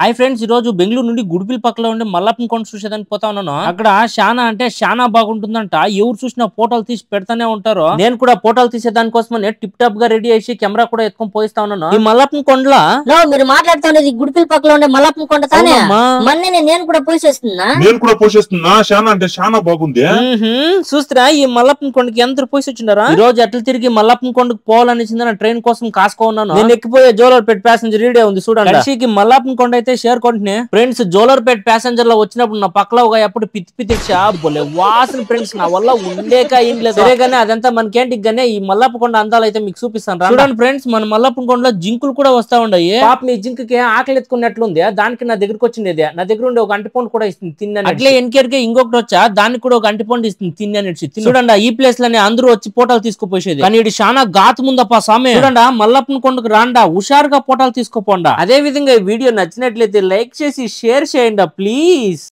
Hi friends, ఈ రోజు బెంగళూరు నుండి గుడిపిల్ పక్కలో ఉండే మల్లప్పన్ కొండ చూసేదానికి పోతా ఉన్నాను. అక్కడ చాలా బాగుంటుందంట. ఎవరు చూసినా ఫోటోలు తీసి పెడతానే ఉంటారు. నేను కూడా ఫోటోలు తీసేదాని కోసమనే టిప్ టాప్ గా రెడీ చేసి కెమెరా కూడా ఎత్తుకొని పోయిస్తా ఉన్నాను. ఈ మల్లప్పన్ కొండలో మీరు మాట్లాడుతున్నది గుడిపిల్ పక్కలో ఉండే మల్లప్పన్ కొండ తానే. మొన్ననే నేను కూడా పోసేస్తున్నా. చాలా బాగుంది. చూస్తురా ఈ మల్లప్పన్ కొండకి ఎంత పోసి వచ్చిండారా. ఈ రోజు ఎట్లా తిరిగి మల్లప్పన్ కొండకు పోవాలనిచ్చింది నా ట్రైన్ కోసం కాసుకో ఉన్నాను. నేను ఎక్కిపోయే జోలర్పేట ప్యాసింజర్ రీడే ఉంది చూడండి. మల్లప్పన్ కొండ అయితే షేర్ కొంటే ఫ్రెండ్స్, జోలర్పేట ప్యాసింజర్ లో వచ్చినప్పుడు నా పక్కలో ఎప్పుడు పిత్తి బొలే వాసన ఫ్రెండ్స్, నా వల్ల ఉండేక ఏం లేదు. సరేగానే అదంతా మనకేంటి గానే ఈ మల్లప్ప కొండ అందాలు అయితే మీకు చూపిస్తాను. చూడండి ఫ్రెండ్స్, మన మల్లప్ప కొండలో జింకులు కూడా వస్తా ఉన్నాయి. పాప ఈ జింకకి ఆకలి ఎత్తుకున్నట్లుంది. దానికి నా దగ్గరకు వచ్చింది. నా దగ్గర ఉండే ఒక అంటిపండు కూడా ఇస్తుంది తిన్నాను. అట్లే ఎన్కేర్కే ఇంకొకటి వచ్చా, దానికి కూడా ఒక అంటిపండు ఇస్తుంది తిన్నాను. చూడండి ఈ ప్లేస్ లోనే అందరూ వచ్చి ఫోటోలు తీసుకుపోయేది. కానీ ఇది చాలా ఘాతు ముందప్ప సామె. చూడండి మల్లప్పన్ కొండకు రాండా, హుషారుగా ఫోటోలు తీసుకోపోండా. అదే విధంగా ఈ వీడియో నచ్చినట్లయితే లైక్ చేసి షేర్ చేయండి ప్లీజ్.